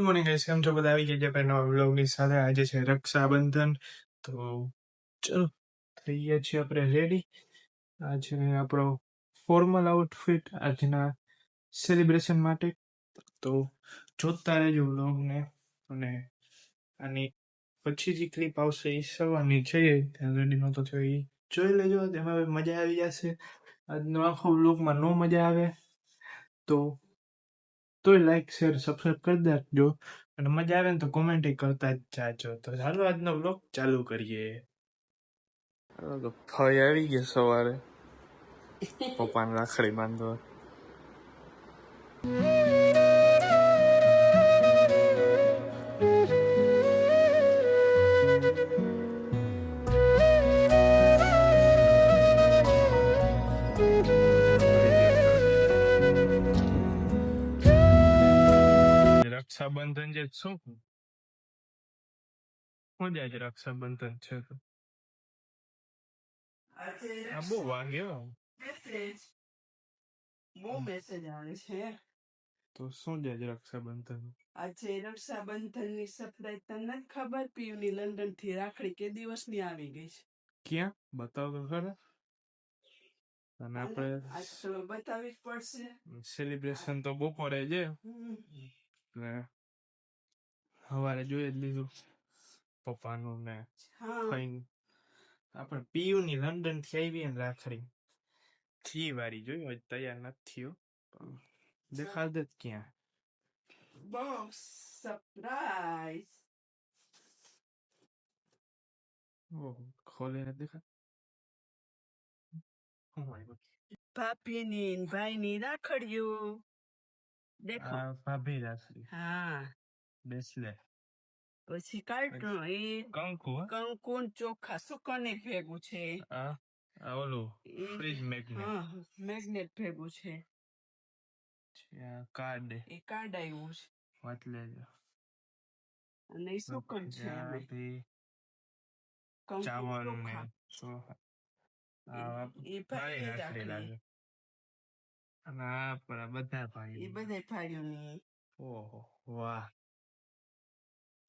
Good morning guys, કેમ છો બધા? આવી ગયા છે નવા વ્લોગની સાથે. આજે છે રક્ષાબંધન, તો ચલો થઈ ગયા છીએ આપણે રેડી. આ છે આપણો ફોર્મલ આઉટફિટ આજના સેલિબ્રેશન માટે. તો જોતા રહેજો વ્લોગને, અને આની પછી જે ક્લિપ આવશે એ સવારની છે, ત્યાં રેડી નહોતો થયો એ જોઈ લેજો. તેમાં મજા આવી જશે. આજનો આખો વ્લોગમાં નો મજા આવે તોય લાઈક શેર સબસ્ક્રાઈબ કરી દેજો, અને મજા આવે ને તો કોમેન્ટ કરતા જ જાજો. તો ચાલો આજનો વ્લોગ ચાલુ કરીએ. ફઈ આવી ગયા સવારે પપ્પાને રાખડી બાંધવા. રક્ષાબંધન જે શું મજા જ રક્ષાબંધન છે તો આ બહુ વાગ્યો. મેસેજ આવે છે. તો શું જાય રક્ષાબંધન? આજે રક્ષાબંધન ની સરપ્રાઈઝ તને ખબર? પીયુની લંડન થી રાખડી કે દિવસ ની આવી ગઈ છે. ક્યાં બતાવો તો ખરા. અને આપણે આજ તો બતાવવી જ પડશે. સેલિબ્રેશન તો બપોરે છે, સવારે જોઈ જ લીધું પપ્પાનું ને ફઈને. આપણે પીયુની લંડન થી આવી ને રાખડી થી વારી જોઈ, હજી તૈયાર નથી થયો. દેખાડ દે ક્યાં બોક્સ સરપ્રાઈઝ. ઓહો, ખોલીને દેખાડ. ભાભીની ભાઈની રાખડીઓ દેખો. ભાભી રાખડી. હા, બેસલે પછી કાર્ટૂન એ કંકુ કંકુ ચોખા સુકની ભેગું છે. ઓલું ફ્રીજ મેગ્નેટ. હા, મેગ્નેટ ભેગું છે. કાર્ડ એ કાર્ડ આવ્યું છે, વાત લેજો. અને એ સુકન છે. ચાવલ ને એ ભાઈ રાખડી. અને આ બધા ભાઈ, એ બધા ભાઈઓની. ઓહો વાહ,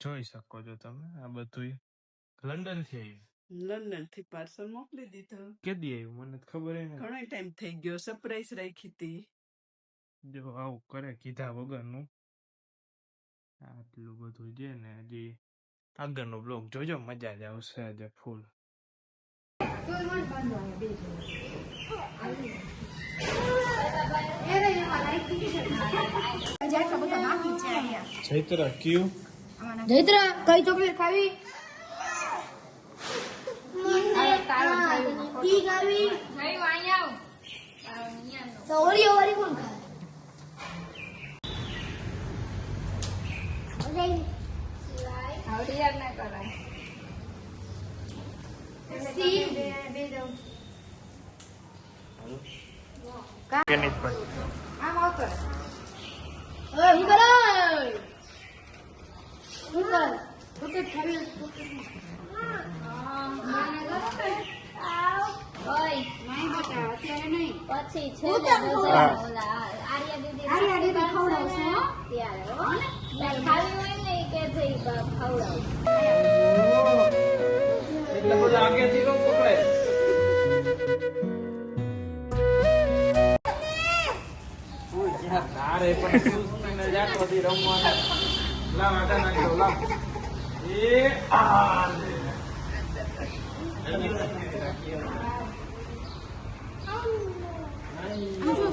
જોઈ શકો છો તમે. આ બધું લંડન થી આવ્યું. લંડન થી પાર્સલ મોકલી દીધું. કેદી આવ્યું મને ખબર નહીં. ઘણો ટાઈમ થઈ ગયો. સરપ્રાઈઝ રાખી હતી. જો આવું કરે કીધા વગરનું. આટલું બધું છે ને. હજી આગળનો બ્લોગ જોજો, મજા જ આવશે આજે ફૂલ. ચૈત્ર ક્યુ જૈત્ર કઈ ચોકલેટ ખાવી? ઈ ખાવી? તો ઓરિયો વાળી કોણ ખાય? આવડી યાર ના કરાય. કેનિશભાઈ આમ આવતો ઓય હું કરે? હું કર? ચોકલેટ ખાવી? પછી છેલ્લે આર્યા દીદી ખવડાવશે ત્યારે ખાવી હોય ને કે જઈ ખવડાવશે. એટલે બધા આગેથી નો પકડે. તારે પણ સુસ્તીને જાતવાથી રમવાના. લાવ આટા નાખી દો, લાવ. એ આ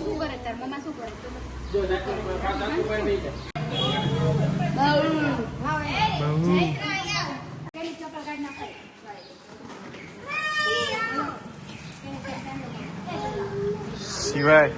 શું કરે તાર મમ્મા શું કરે? જો નાખો પર પાછા કોઈ નહીં જાય. પેલી ચોકલેટ કાઢ નાખે. શિવાય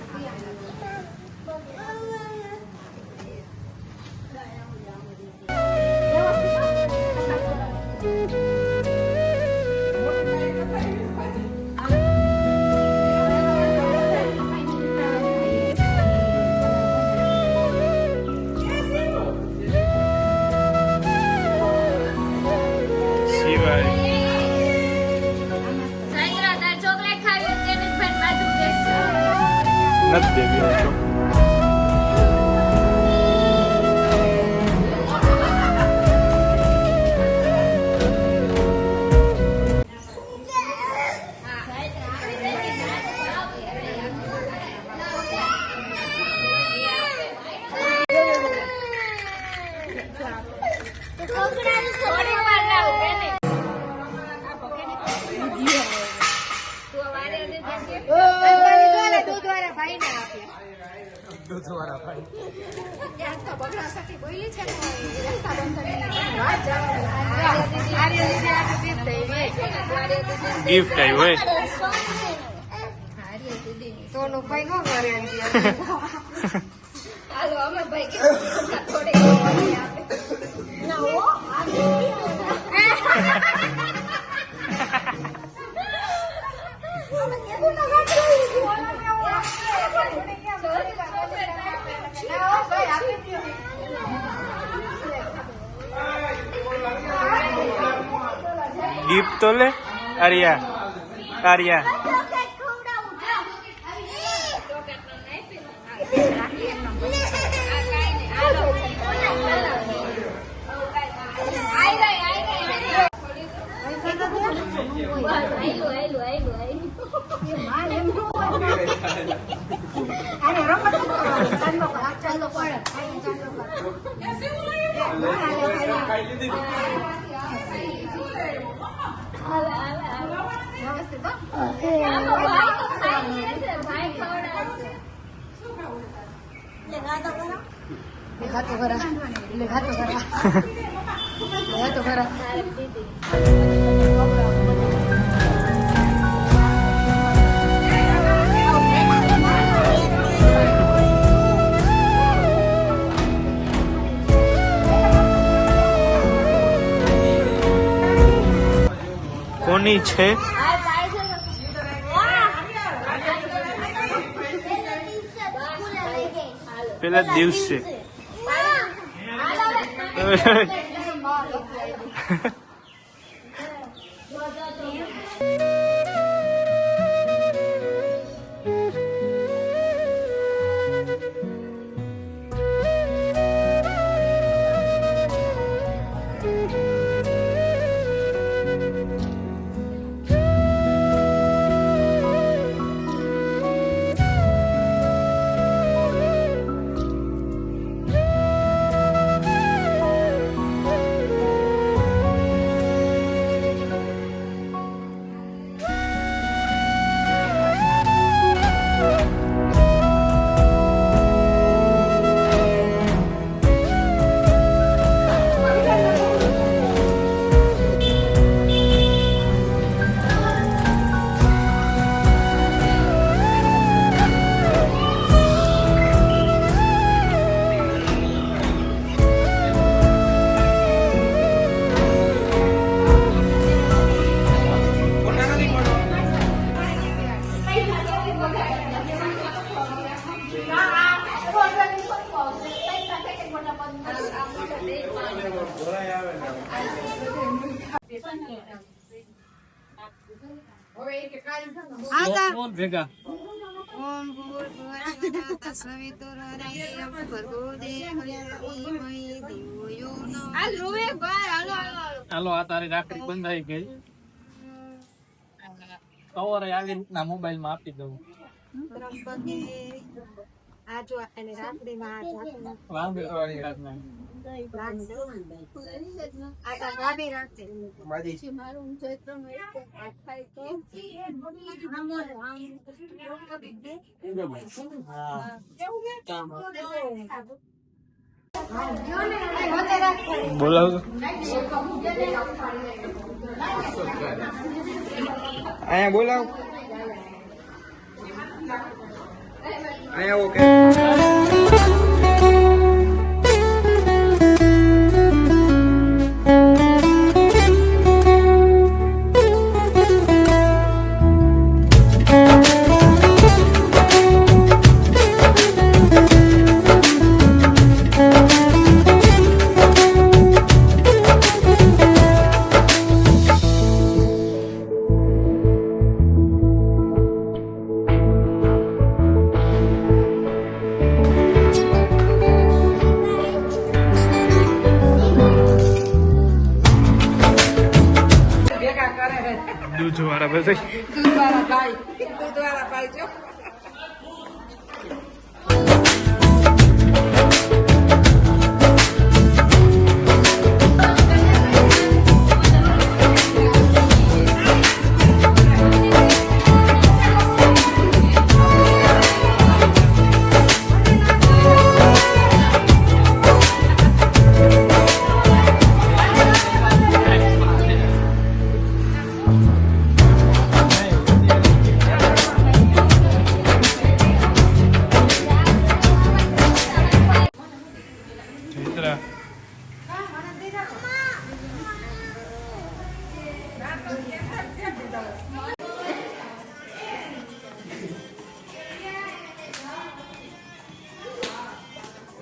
થોડી વાર લાવ બેને. તું વારે દૂધવાળા ભાઈને આપ્યા. ત્યાં તો બગડા સખી બોલી છે ને, રક્ષાબંધનની વાત જવાની. આર્ય દીદી આખી gift આવી. ગિફ્ટ આવી હોય આર્ય દીદીની સોનું ભાઈ નો કરે એમ કે. હાલો અમે ભાઈ થોડી આપે ના હો ગિફ્ટ તો લે આર્યા આર્યા કોની છે પેલા દિવસે ભેગા ઓમ ભૂર્ભુવઃ તસ્સવિતુર્વરેણ્યં ભર્ગો દેવસ્ય ધીમહિ ધિયો નો. હાલ રૂવે બાર હાલો હાલો. હાલો આ તારી રાખડી બંધાઈ ગઈ કવર આવી રીતના મોબાઈલ માં આપી દઉં ત્રંબકે આ જો એને રાખડીમાં આ જાતનું વાંધો વાળી રાતના રાખજો. આ તાર ભાભી રાખશે. મારું ચૈત્ર મહિનો આખાય તો બોલાવ અહીંયા બોલાવ અહીંયા ઓકે દૂધવાળા બધા દૂધવાળા ભાઈ જો.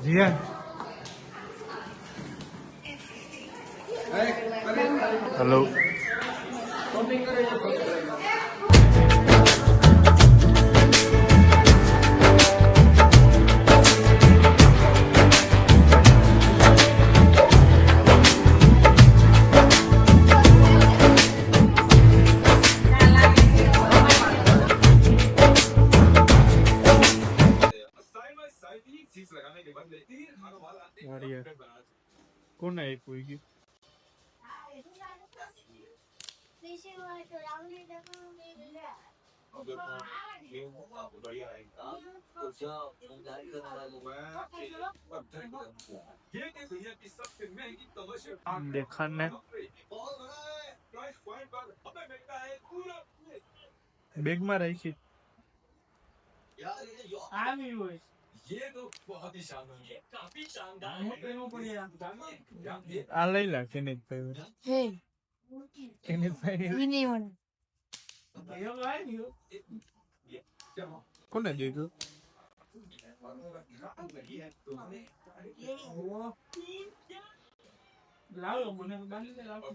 જીયા હેલો કોને આપ્યું ગયું देखा ने બેગ માં રાખી આવી હોય આ લઈ લા કેનેતભાઈ કોને દીધું લાવો મને બાંધી દે લાવો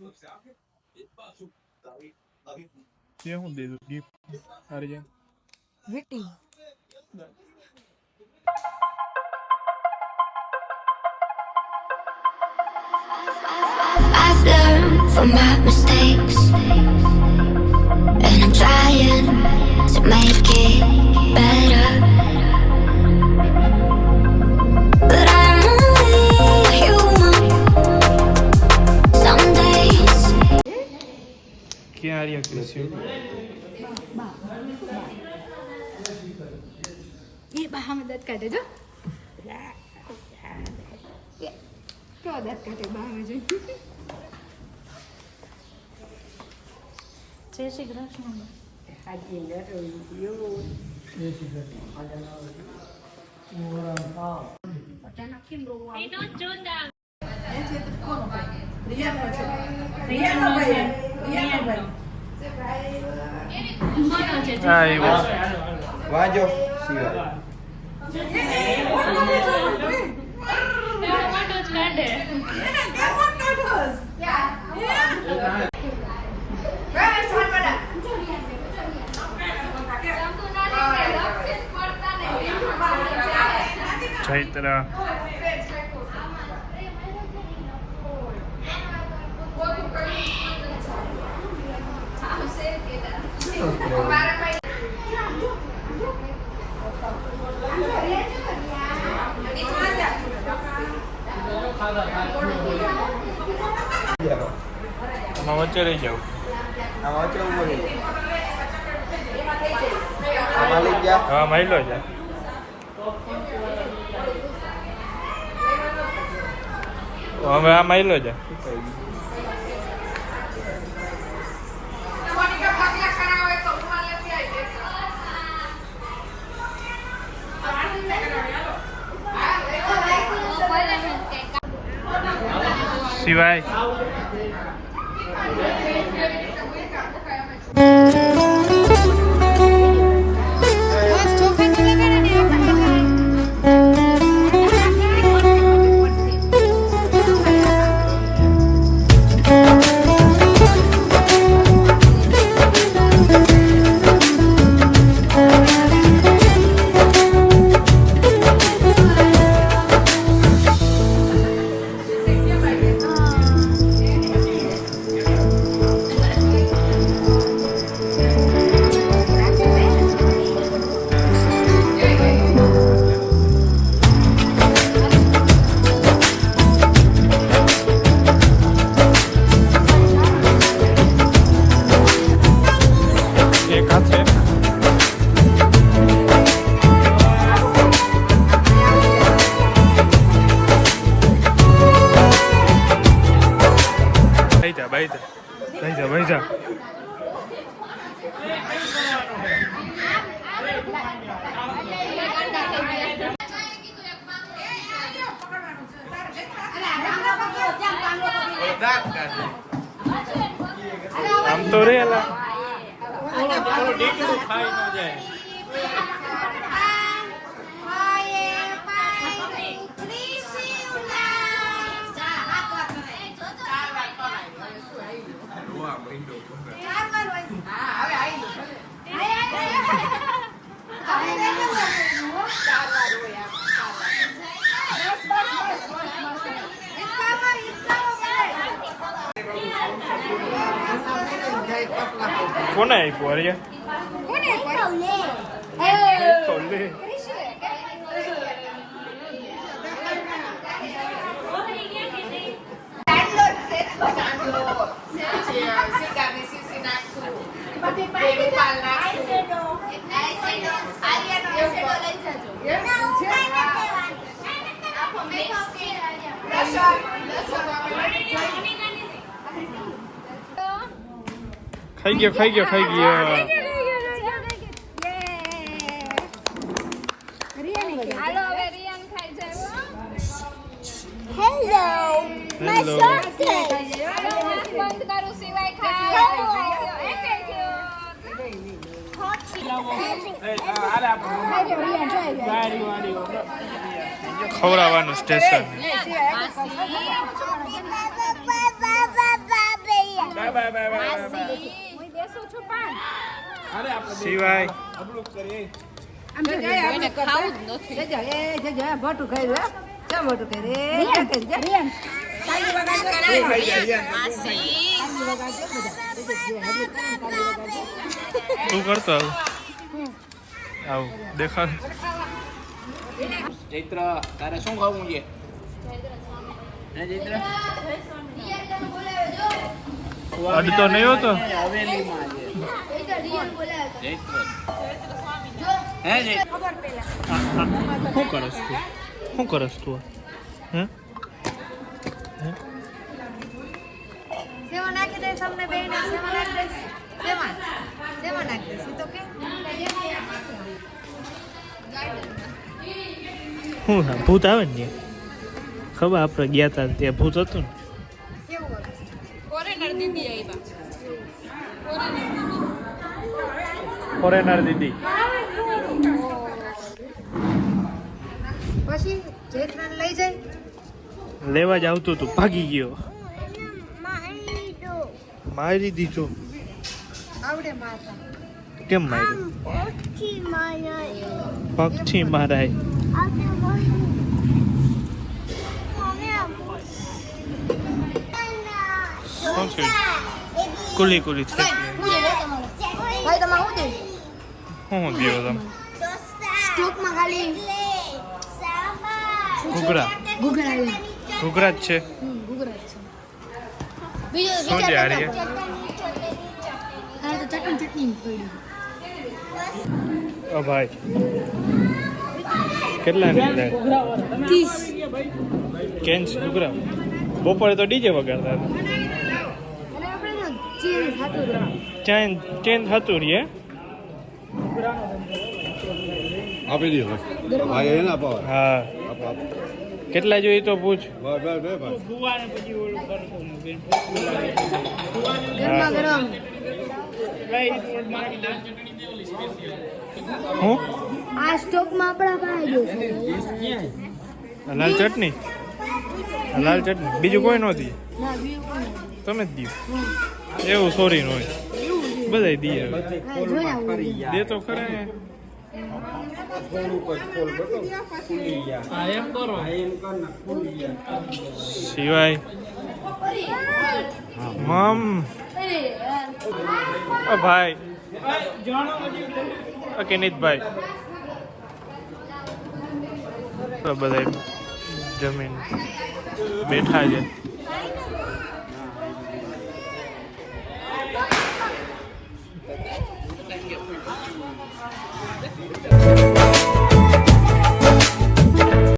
તે હું દીધું ગિફ્ટ અર્જન વીટી I've learned from my mistakes, and I'm trying to make it better. But I'm only human. Some days ક્યાં આર્યા કૃષિ એ બહામાં દાંત કાઢે જો કેવો દાંત કાઢે બહામાં જોઈ જય શ્રી કૃષ્ણ વાજો સિવાય ચૈત્રા આમાં વચ્ચે રહી જાવ આમાં વચ્ચે ઉભો રહી આમાં લઈ જા હા માઇલો જા હવે આ માઇલો જા સિવાય ભાઈ આમ તો રે ડીકડું ખાઈ ન જાય હા હવે આવી દો ભલે. કોને આપ્યું અરે ખોલે ખાઈ ગયો હાલો હવે રિયાન ખાઈ જાય હેલો હેલો બંધ કરું સિવાય ખાય ખવડાવવાનું સ્ટેશન સિવાય તું કરતો આવું દેખાડ ચૈત્ર તારે શું ખાવું છે હે ચૈત્ર અડતો નહીં હોતો હવેલીમાં છે ચૈત્ર હે ચૈત્ર શું કરસ તું હે સેવા નાખી દઈશ અમને બેને સેવા નાખી દઈશ સેવા નાખી દઈશ ઈ તો કે શું હા ભૂત આવે ને ખબર આપણે ગયા હતા ત્યાં ભૂત હતું ને ફોરેનર દીદી પછી જેઠરાને લઈ જાય લેવા જ આવતું તું ભાગી ગયો મારી દીધો આવડે મારતા કેમ માર્યો પગથી મારાય શું છે કુલી થઈ ભાઈ તમારે શું દે શું દિયો તમે સ્ટોકમાં ખાલી ઘૂઘરા ઘૂઘરા ઘૂઘરા જ છે ઘૂઘરા છે બીજો શું છે હારી હા તો ચટણી પડી ઓ ભાઈ કેટલા નીકળે 30 કેન્સ ઘૂઘરા બપોરે તો ડીજે વગાડતા હતા અને આપણે ચીન ખાતું ચેન થતું રહીએ આપી દો ભાઈ એને આપો હા આપો આપો કેટલા જોઈએ તો પૂછ બસ ભાઈ ગરમા ગરમ હું આ સ્ટોકમાં આપણા પાસે જો લાલ ચટણી બીજું કોઈ નહોતી ના બીજું કોણ તમે જ દીધું એવું સોરી નો હોય બધાય દઈએ હવે. હા જોઈ આવું દે તો ખરા ને સિવાય મમ ઓ ભાઈ ઓકે નીતભાઈ તો બધા જમીન બેઠા છે